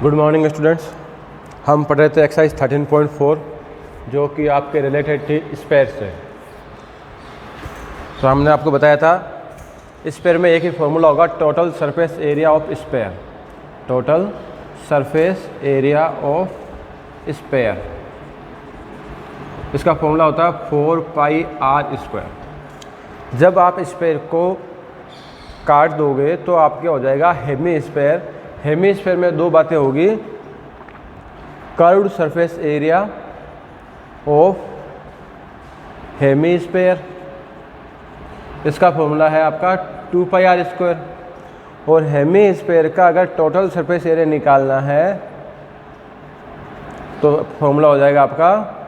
Good morning students. हम पढ़ रहे थे एक्सरसाइज 13.4 जो कि आपके रिलेटेड थी स्पेयर से। तो हमने आपको बताया था स्पेयर में एक ही फॉर्मूला होगा, total surface area of sphere. Total surface area of sphere, इसका फॉर्मूला होता है 4πr²। जब आप स्पेयर को काट दोगे तो आपके हो जाएगा हेमी स्पेयर। हेमी स्पेयर में दो बातें होगी, curved surface area of hemisphere, इसका फॉर्मूला है आपका 2πr²। और हेमी स्पेयर का अगर टोटल सरफेस एरिया निकालना है तो फॉर्मूला हो जाएगा आपका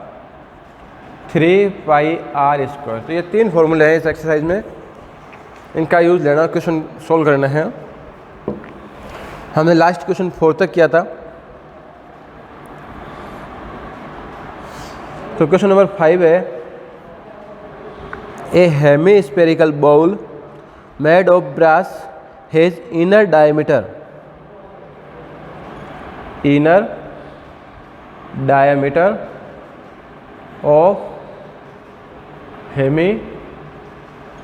3πr²। तो ये तीन फॉर्मूले हैं इस एक्सरसाइज में, इनका यूज़ लेना, क्वेश्चन सोल्व करना है। हमने लास्ट क्वेश्चन 4 तक किया था। तो क्वेश्चन नंबर 5 है, A hemispherical bowl made of brass has inner diameter of Hemy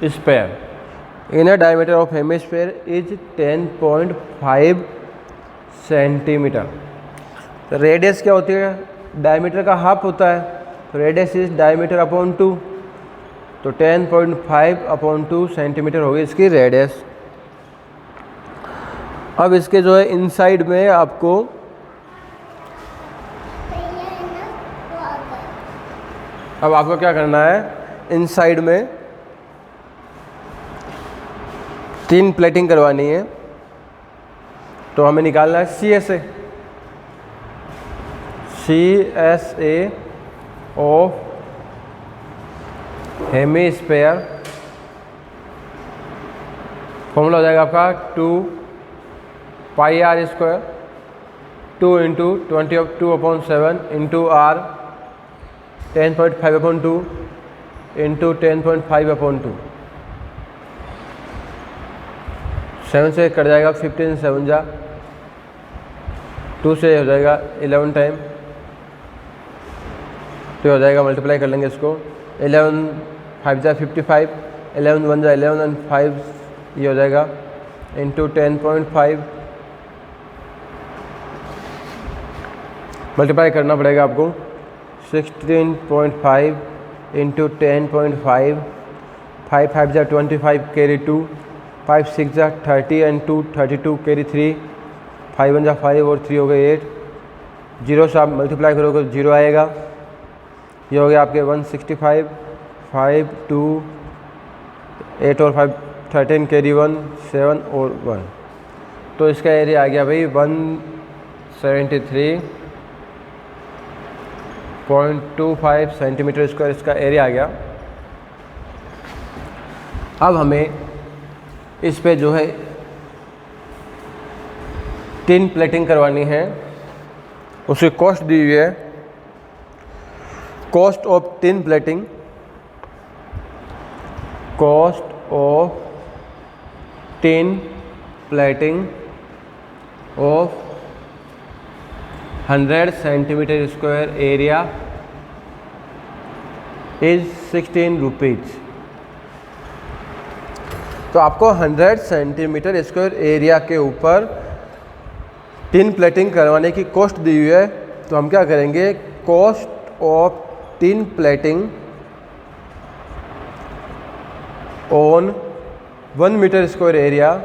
spare. Inner diameter of hemisphere is 10.5 centimetre. तो रेडियस क्या होती है? डायमीटर का हाफ होता है, तो रेडियस इज डायमीटर अपॉन 2। तो 10.5/2 सेंटीमीटर होगी इसकी रेडियस। अब इसके जो है इनसाइड में आपको क्या करना है, इनसाइड में 3 प्लेटिंग करवानी है। तो हमें निकालना है CSA of hemisphere. Formula हो जाएगा आपका 2πr², 2 × 20/2/7 × r 10.5/2 × 10.5/2। 7 से कट जाएगा 15, 7 जा 2 से हो जाएगा 11 टाइम, तो हो जाएगा, मल्टीप्लाई कर लेंगे इसको। 11 5 जा 55, 11 1 जा 11 और 5 ये हो जाएगा इंटू 10.5। मल्टीप्लाई करना पड़ेगा आपको। 16.5 इंटू 10.5, 5 5 जा 25 कैरी 2, 5 6 जा 30 एंड 2 32 कैरी 3, 5 1 जा 5 और 3 हो गए 8। 0 से आप मल्टीप्लाई करोगे तो 0 आएगा। ये हो गया आपके 165, 5 2 8 और 5 13 कैरी 1 7 और 1। तो इसका एरिया आ गया भाई 173.25 सेंटीमीटर स्क्वायर, इसका एरिया आ गया। अब हमें इस पे जो है 3 प्लेटिंग करवानी है, उसकी कॉस्ट दी हुई है। Cost of 3 plating, cost of 3 plating of 100 centimetre square area is 16 rupees. तो आपको 100 सेंटीमीटर स्क्वायर एरिया के ऊपर 3 प्लेटिंग करवाने की कॉस्ट दी हुई है। तो हम क्या करेंगे, cost of 3 plating on 1 metre square area,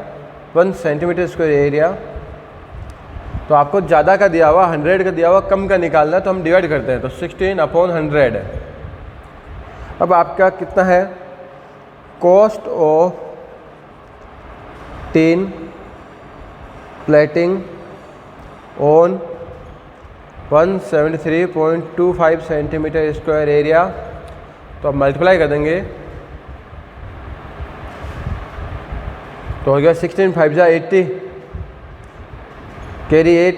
1 centimetre square area. तो आपको ज़्यादा का दिया हुआ, 100 का दिया हुआ, कम का निकालना है, तो हम डिवाइड करते हैं। तो 16/100 है। अब आपका कितना है, cost of 3 plating on 173.25 centimetre square area. तो आप मल्टीप्लाई कर देंगे तो हो गया 16 5 जा 80 कैरी 8,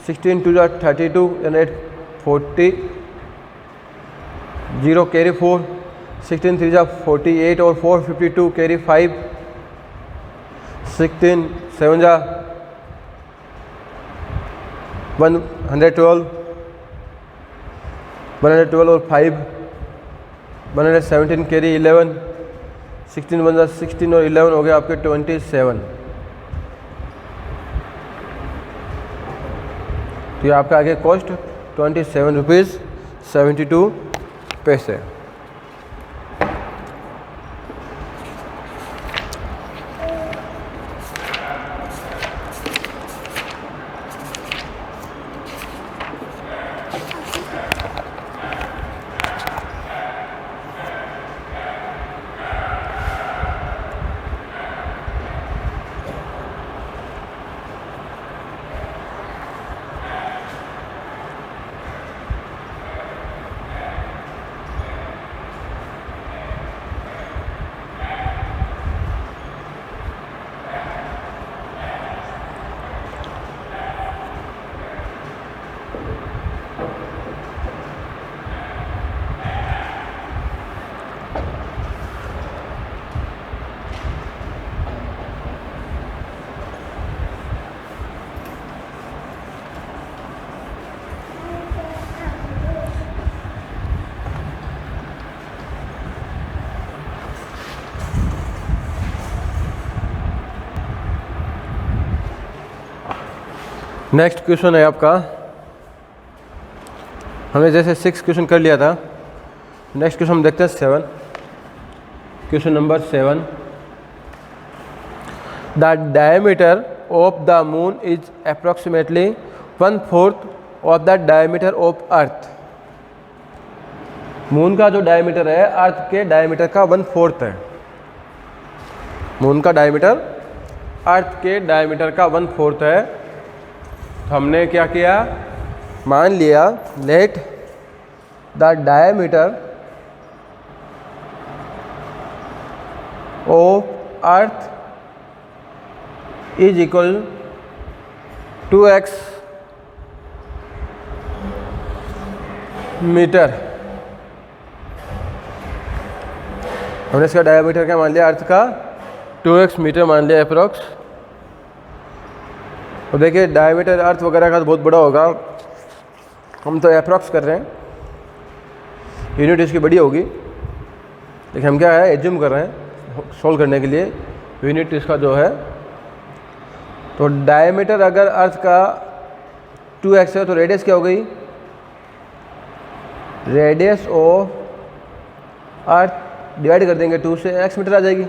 16 2 जा 32 एंड 8 40, 0 कैरी 4, 16 3 जा 48 और 4 52 कैरी 5, 16 7 जा 112 और 5 117 कैरी 11 16 बन 16 और 11 हो गया आपके 27। तो ये आपका आगे कॉस्ट 27 रुपीज़ 72 पैसे। नेक्स्ट क्वेश्चन है आपका, हमने जैसे 6 क्वेश्चन कर लिया था, नेक्स्ट क्वेश्चन हम देखते हैं 7। Question number 7, the diameter of the moon is approximately 1/4 of the diameter of earth. Moon का जो डायमीटर है अर्थ के डायमीटर का 1/4 है। मून का डायमीटर अर्थ के डायमीटर का 1/4 है। तो हमने क्या किया, मान लिया let the diameter of earth is equal 2x metre. हमने इसका डायमीटर क्या मान लिया, अर्थ का 2x मीटर मान लिया अप्रॉक्स। तो देखिए डायमीटर अर्थ वगैरह का तो बहुत बड़ा होगा, हम तो अप्रॉक्स कर रहे हैं, यूनिट इसकी बड़ी होगी, लेकिन हम क्या है एज्यूम कर रहे हैं सोल्व करने के लिए यूनिट इसका जो है। तो डायमीटर अगर अर्थ का 2x है तो रेडियस क्या हो गई, रेडियस ऑफ अर्थ डिवाइड कर देंगे 2 से, x मीटर आ जाएगी।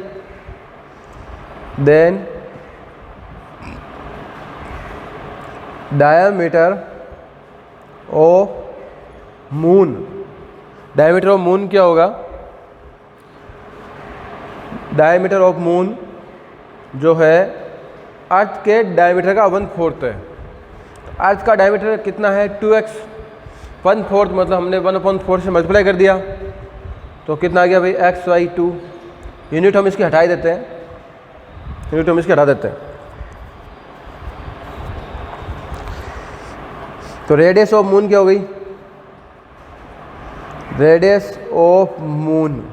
Then diameter of moon, diameter of moon क्या होगा, डायमीटर ऑफ मून जो है अर्थ के डायमीटर का 1/4 है। अर्थ का डायमीटर कितना है 2x, 1/4 मतलब हमने 1/4 से मल्टीप्लाई कर दिया, तो कितना आ गया भाई x/2। यूनिट हम इसकी हटा देते हैं, यूनिट हम इसकी हटा देते हैं। तो रेडियस ऑफ मून क्या हो गई, रेडियस ऑफ मून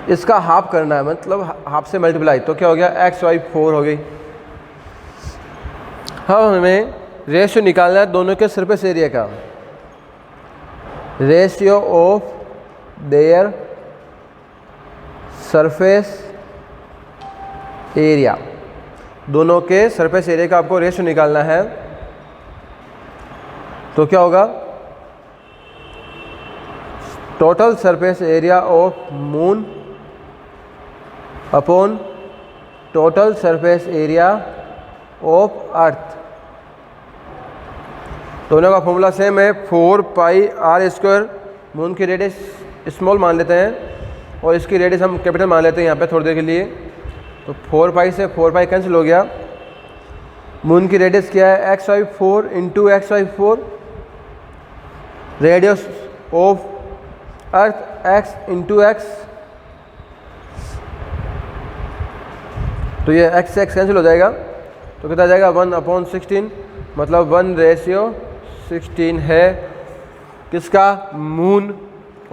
इसका हाफ करना है, मतलब हाफ से मल्टीप्लाई, तो क्या हो गया x/4 हो गई। हाँ हमें रेशियो निकालना है दोनों के सरफेस एरिया का, ratio of their surface area, दोनों के सरफेस एरिया का आपको रेशियो निकालना है। तो क्या होगा, total surface area of moon upon total surface area of earth. दोनों का फॉर्मूला सेम है, 4πr²। मून की रेडियस स्मॉल मान लेते हैं और इसकी रेडियस हम कैपिटल मान लेते हैं यहाँ पे थोड़ी देर के लिए। तो 4π से 4π कैंसिल हो गया। मून की रेडियस क्या है x/4 into x/4, radius of earth x into x। तो ये x से x कैंसिल हो जाएगा, तो कितना जाएगा 1/16, मतलब 1/16 है किसका, मून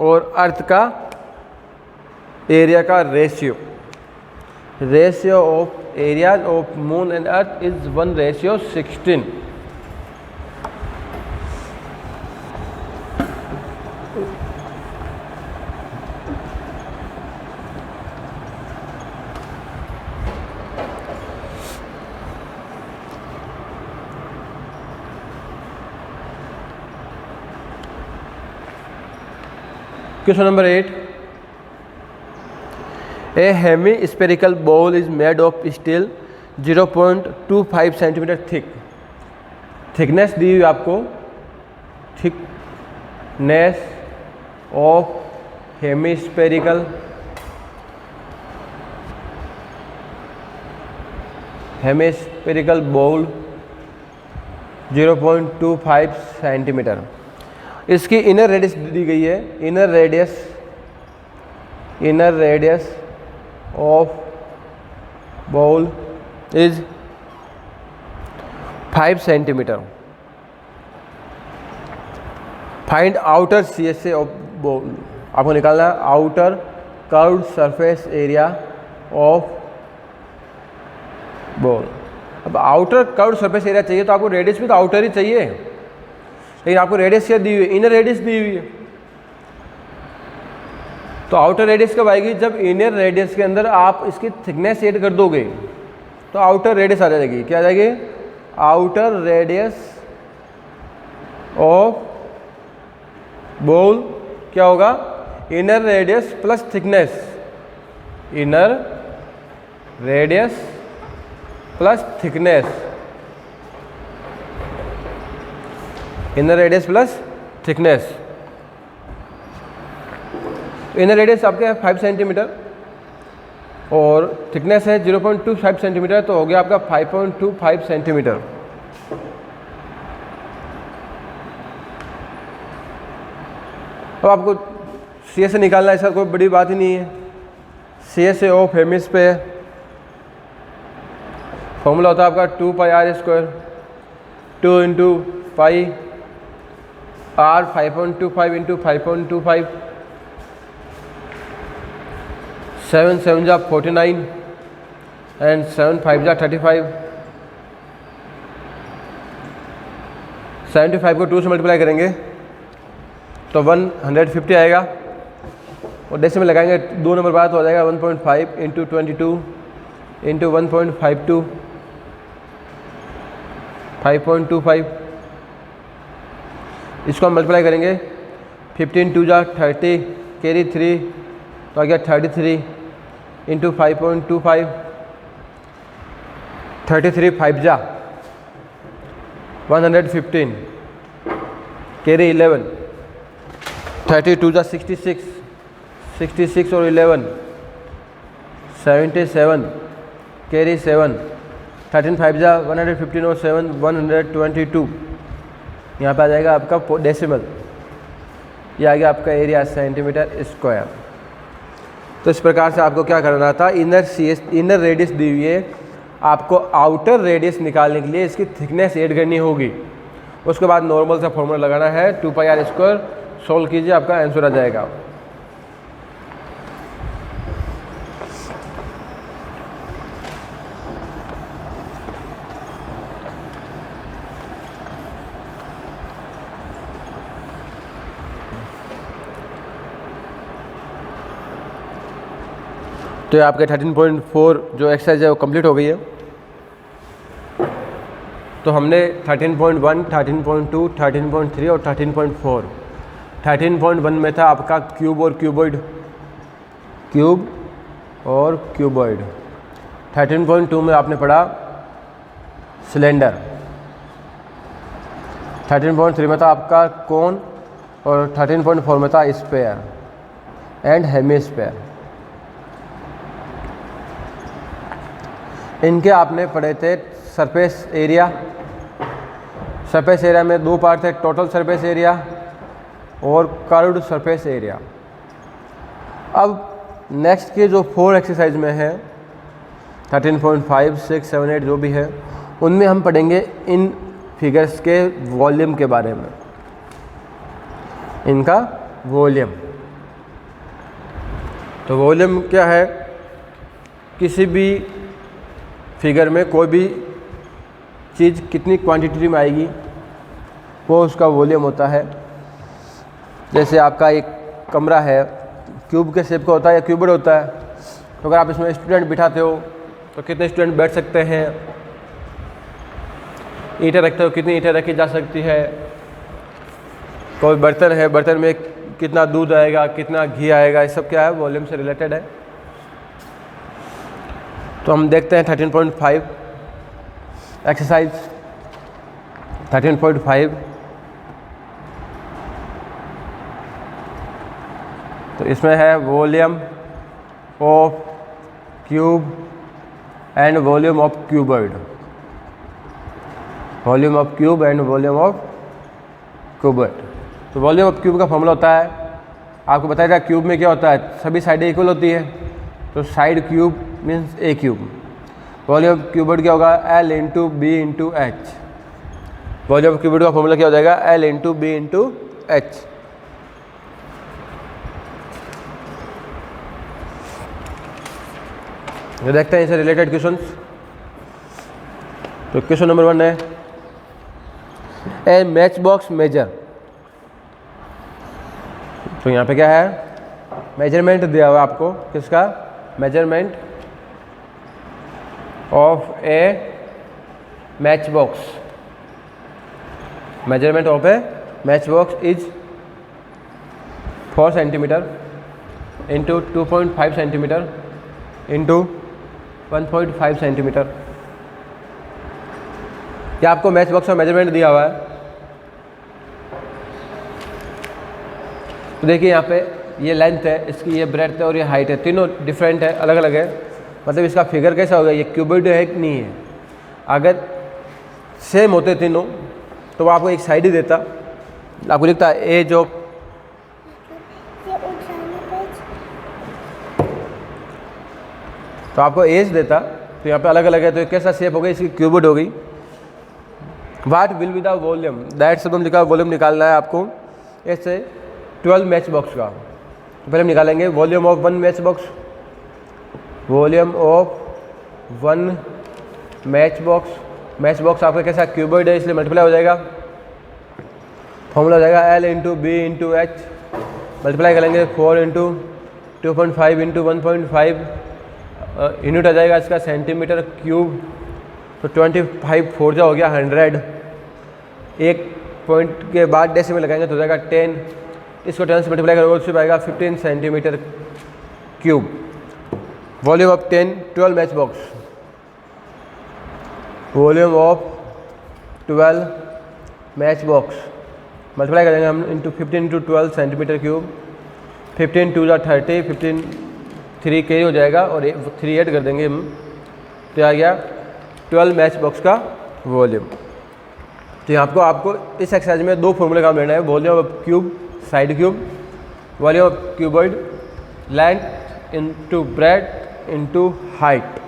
और अर्थ का एरिया का ratio. Ratio of areas of moon and earth is 1:16। Question number 8. A hemispherical ball is made of steel 0.25 centimetre thick. Thickness दी हुई आपको, thickness of hemispherical ball 0.25 centimetre. इसकी इनर रेडियस दी गई है। Inner radius of ball is 5 centimetre. Find outer CSA of ball. आपको निकालना है outer curved surface area of ball. अब आउटर कर्व्ड सरफेस एरिया चाहिए तो आपको रेडियस भी तो आउटर ही चाहिए, लेकिन आपको रेडियस क्या दी हुई है? इनर रेडियस दी हुई है। तो आउटर रेडियस कब आएगी? जब इनर रेडियस के अंदर आप इसकी थिकनेस ऐड कर दोगे तो आउटर रेडियस आ जाएगी। क्या आ जाएगी? आउटर रेडियस ऑफ बॉल क्या होगा? Inner radius plus thickness. Inner radius plus thickness. Inner radius plus thickness. Inner radius आपके 5 सेंटीमीटर और थिकनेस है 0.25 सेंटीमीटर, तो हो गया आपका 5.25 सेंटीमीटर। अब आपको CSA निकालना है, ऐसा कोई बड़ी बात ही नहीं है। CSA ऑफ हेमिस्फेयर फॉर्मूला होता है आपका 2πr², 2 into pi R 5.25 into 5.25, 7 7 जा 49 एंड 7 5 जा 35। 75 को 2 से मल्टीप्लाई करेंगे तो 150 आएगा, और डेसिमल लगाएंगे 2 नंबर बाद तो हो जाएगा 1.5 इंटू 22 इंटू 1.52, 5.25। इसको हम मल्टीप्लाई करेंगे 15 2 जा 30, कैरी 3 तो आ गया 33 इंटू 5.25, 33 5 जा 115, कैरी 11, 32 जा 66, 66 और 11 77, कैरी 7, 13 5 जा 115 और 7 122। यहाँ पे आ जाएगा आपका डेसिमल, ये आ गया आपका एरिया सेंटीमीटर स्क्वायर। तो इस प्रकार से आपको क्या करना था, इनर रेडियस दी हुई है, आपको आउटर रेडियस निकालने के लिए इसकी थिकनेस ऐड करनी होगी। उसके बाद नॉर्मल सा फॉर्मूला लगाना है 2πr², सोल्व कीजिए, आपका आंसर आ जाएगा। तो ये आपके 13.4 जो एक्सरसाइज है वो कंप्लीट हो गई है। तो हमने 13.1, 13.2, 13.3 और 13.4। 13.1 में था आपका क्यूब और क्यूबॉइड, क्यूब और क्यूबॉइड। 13.2 में आपने पढ़ा सिलेंडर। 13.3 में था आपका कोन, और 13.4 में था स्फीयर एंड हेमिस्फीयर। इनके आपने पढ़े थे सरफेस एरिया। सरफेस एरिया में 2 पार्ट थे, टोटल सरफेस एरिया और कर्व्ड सरफेस एरिया। अब नेक्स्ट के जो 4 एक्सरसाइज में है 13.5, 6, 7, 8 जो भी है, उनमें हम पढ़ेंगे इन फिगर्स के वॉल्यूम के बारे में, इनका वॉल्यूम। तो वॉल्यूम क्या है? किसी भी फिगर में कोई भी चीज़ कितनी क्वांटिटी में आएगी वो उसका वॉल्यूम होता है। जैसे आपका एक कमरा है, क्यूब के शेप का होता है या क्यूबड होता है, तो अगर आप इसमें स्टूडेंट बिठाते हो तो कितने स्टूडेंट बैठ सकते हैं। ईंटें रखते हो, कितनी ईंटें रखी जा सकती है। कोई बर्तन है, बर्तन में कितना दूध आएगा, कितना घी आएगा, ये सब क्या है, वॉल्यूम से रिलेटेड है। तो हम देखते हैं 13.5 एक्सरसाइज 13.5। तो इसमें है volume of cube and volume of cuboid, volume of cube and volume of cuboid. तो वॉल्यूम ऑफ क्यूब का फॉर्मूला होता है, आपको बताया था क्यूब में क्या होता है, सभी साइडें इक्वल होती है, तो side cube means a cube. Volume of cuboid क्या होगा, L into B into H. Volume of cuboid का फॉर्मूला क्या हो जाएगा, L into B into H. देखते हैं इसे रिलेटेड क्वेश्चंस। तो क्वेश्चन नंबर 1 है, ए मैच बॉक्स मेजर। तो यहाँ पे क्या है, मेजरमेंट दिया हुआ है आपको, किसका, measurement of A match box. Measurement of A match box is 4 centimetre into 2.5 centimetre into 1.5 centimetre. क्या आपको मैच बॉक्स का मेजरमेंट दिया हुआ है। तो देखिए यहाँ पे ये लेंथ है, इसकी ये ब्रेड्थ है और ये हाइट है, तीनों डिफरेंट है, अलग अलग है। मतलब इसका फिगर कैसा होगा, ये क्यूबिड है कि नहीं है। अगर सेम होते तीनों तो वो आपको एक साइड ही देता, आपको लिखता है ए जो तो आपको एज देता। तो यहाँ पे अलग अलग है, तो कैसा शेप हो गई, इसकी क्यूबिड हो गई। What will be the volume, that सब हम लिखा वॉल्यूम निकालना है आपको ऐसे 12 मैच बॉक्स का। तो पहले हम निकालेंगे volume of 1 match box, volume of 1 match box. Match box आपका कैसा क्यूबिड है, इसलिए मल्टीप्लाई हो जाएगा, फॉर्मूला हो जाएगा L into B into H. Multiply करेंगे 4 इंटू 2.5 इंटू 1.5, यूनिट आ जाएगा इसका सेंटीमीटर क्यूब। तो 25 4 जा हो गया 100। एक पॉइंट के बाद डेसिमल लगाएंगे तो हो जाएगा 10। इसको 10 से मल्टीप्लाई करोगे उससे पाएगा 15 centimetre cube. Volume of 12 match box, volume of 12 match box multiply करेंगे हम into 15 into 12 centimetre cube. 15 2 30, 15 3 carry हो जाएगा और 3 ऐड कर देंगे हम, तो आ गया 12 मैच बॉक्स का वॉल्यूम। तो यहाँ आपको इस एक्सरसाइज में 2 फॉर्मूले काम लेना है, volume of cube side cube, volume of cuboid length into breadth into height.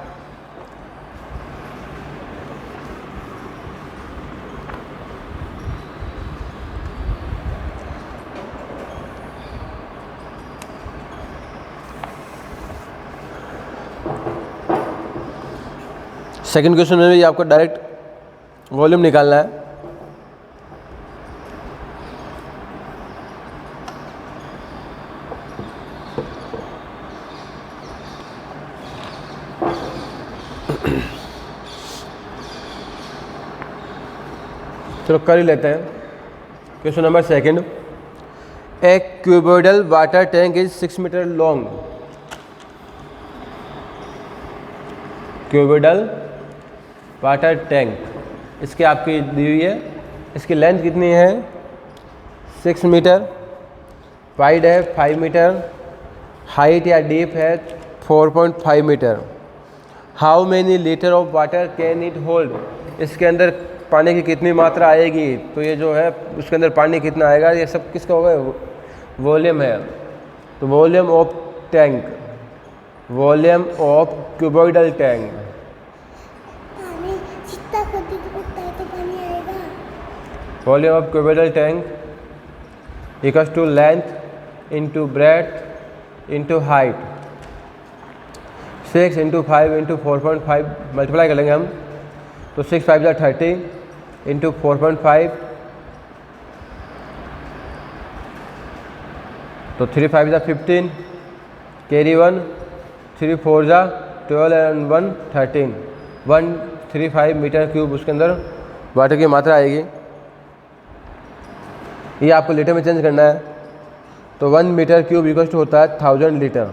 Second question में भी आपको डायरेक्ट वॉल्यूम निकालना है। चलो कर ही लेते हैं। Question number 2, a cuboidal water tank is 6 metre long. Cuboidal water tank, इसकी आपकी दी हुई है, इसकी लेंथ कितनी है 6 मीटर, वाइड है 5 मीटर, हाइट या डीप है 4.5 metre. How many litre of water can it hold, इसके अंदर पानी की कितनी मात्रा आएगी। तो ये जो है उसके अंदर पानी कितना आएगा, ये सब किसका होगा, वॉल्यूम है। तो volume of tank, volume of cuboidal tank, volume of cuboidal tank equals to length into breadth into height. 6 into 5 into 4.5 multiply कर लेंगे हम, तो 6 5 जा 30 इंटू 4.5, तो 3 5 जा 15, कैरी 1, 3 4 जा 12 एंड 1 13, 135 मीटर क्यूब उसके अंदर वाटर की मात्रा आएगी। ये आपको लीटर में चेंज करना है, तो 1 मीटर क्यूब इक्वल टू होता है 1000 लीटर।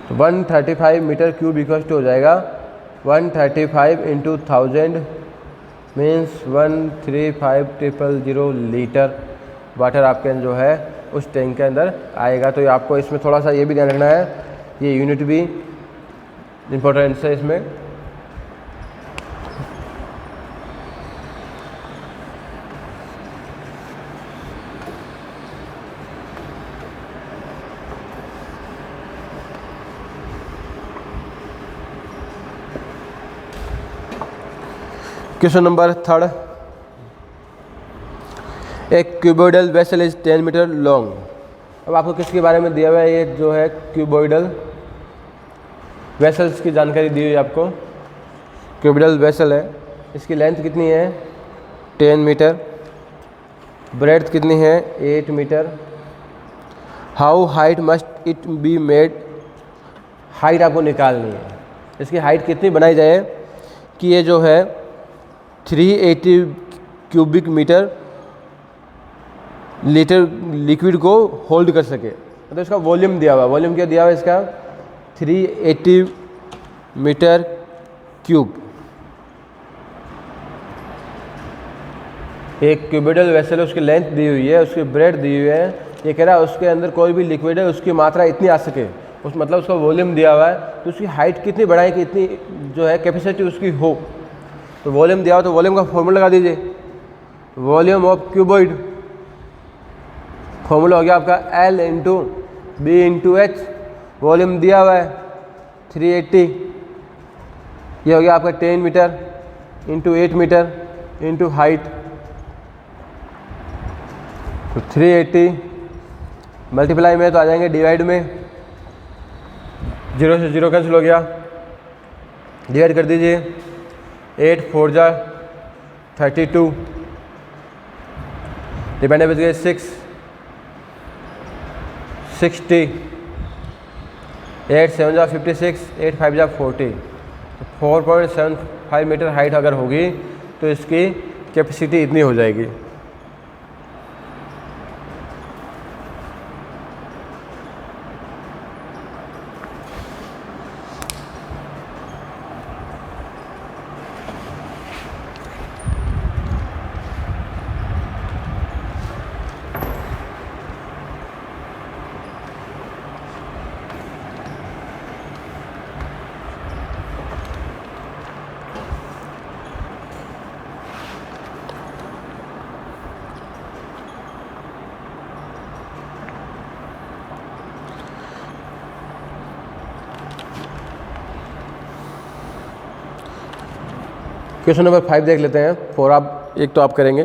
तो 135 मीटर क्यूब इक्वल टू हो जाएगा 135 इंटू 1000 मीन्स 135,000 लीटर वाटर आपके जो है उस टैंक के अंदर आएगा। तो आपको इसमें थोड़ा सा ये भी ध्यान रखना है, ये यूनिट भी इम्पोर्टेंस है इसमें। क्वेश्चन नंबर 3, एक cuboidal vessel is 10 metre long. अब आपको किसके बारे में दिया हुआ है, ये जो है क्यूबॉइडल वेसल्स की जानकारी दी हुई है आपको। क्यूबॉइडल वेसल है, इसकी लेंथ कितनी है 10 मीटर, ब्रेड्थ कितनी है 8 metre, how height must it be made, height आपको निकालनी है, इसकी हाइट कितनी बनाई जाए कि ये जो है 380 क्यूबिक मीटर लीटर लिक्विड को होल्ड कर सके। तो इसका वॉल्यूम दिया हुआ, वॉल्यूम क्या दिया हुआ है इसका 380 मीटर क्यूब। एक क्यूबिडल वेसल है, उसकी लेंथ दी हुई है, उसकी ब्रेड दी हुई है, ये कह रहा है उसके अंदर कोई भी लिक्विड है उसकी मात्रा इतनी आ सके, उस मतलब उसका वॉल्यूम दिया हुआ है, तो उसकी हाइट कितनी बढ़ाएं कि इतनी जो है कैपेसिटी उसकी हो। तो वॉल्यूम दिया हो तो वॉल्यूम का फॉर्मूला लगा दीजिए, वॉल्यूम ऑफ क्यूबॉइड, फॉर्मूला हो गया आपका L into B into H, volume दिया हुआ है 380, ये हो गया आपका 10 metre into 8 metre into height, तो 380 मल्टीप्लाई में तो आ जाएंगे डिवाइड में, 0 से 0 कैंसिल हो गया, डिवाइड कर दीजिए, 8 4 जा 32, डिपेंड बच गए 6 60, 8 7 जा 56, 8 5 जा 40, 4.75 मीटर हाइट अगर होगी तो इसकी कैपेसिटी इतनी हो जाएगी। क्वेश्चन नंबर 5 देख लेते हैं, 4 आप एक तो आप करेंगे।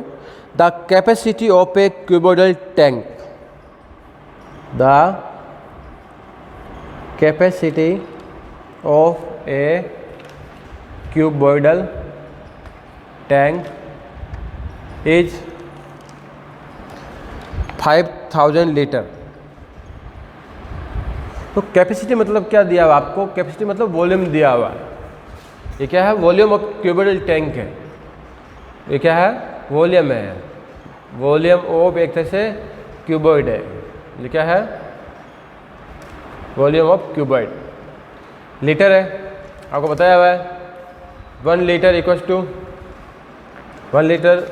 The capacity of A cuboidal tank, the capacity of A cuboidal tank is 5000 litre. तो कैपेसिटी मतलब क्या दिया हुआ आपको, कैपेसिटी मतलब वॉल्यूम दिया हुआ है। ये क्या है, वॉल्यूम ऑफ क्यूबॉइडल टैंक है, ये क्या है वॉल्यूम है, वॉल्यूम ऑफ एक तरह से क्यूबॉइड है, ये क्या है वॉल्यूम ऑफ क्यूबॉइड। लीटर है आपको बताया हुआ है, 1 litre equals to 1 litre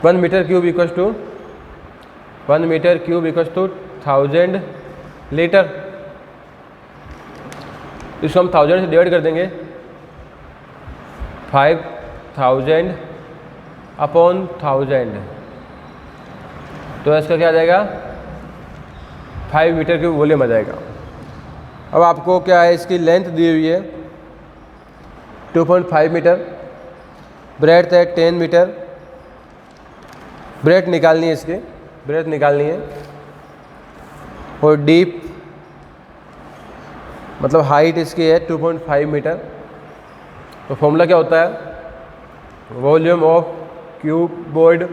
1 metre cube equals to 1 metre cube equals to 1000 litre. इसको हम 1000 से डिवाइड कर देंगे, 5000 अपॉन 1000, तो इसका क्या आ जाएगा 5 मीटर क्यूब वॉल्यूम आ जाएगा। अब आपको क्या है, इसकी लेंथ दी हुई है 2.5 मीटर, ब्रेड्थ है 10 मीटर, ब्रेड्थ निकालनी है, इसकी ब्रेड्थ निकालनी है, और डीप मतलब हाइट इसकी है 2.5 मीटर। तो फॉर्मूला क्या होता है, volume of cuboid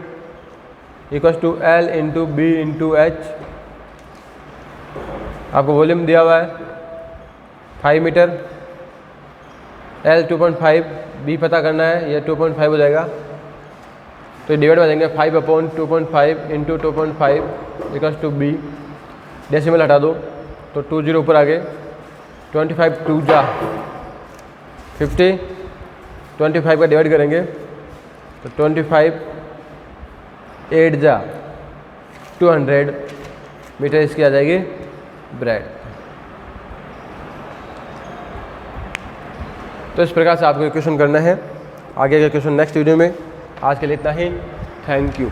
equals to L into B into H. आपको वॉल्यूम दिया हुआ है 5 मीटर, L 2.5, B पता करना है, ये 2.5 हो जाएगा। तो ये डिवाइड हो जाएंगे 5/2.5 into 2.5 equals to B. Decimal हटा दो तो 20 ऊपर आ गए। 25 2 जा 50, 25 का डिवाइड करेंगे तो 25 8 जा 200 मीटर इसकी आ जाएगी ब्रेड। तो इस प्रकार से आपको क्वेश्चन करना है। आगे का क्वेश्चन नेक्स्ट वीडियो में। आज के लिए इतना ही। Thank you.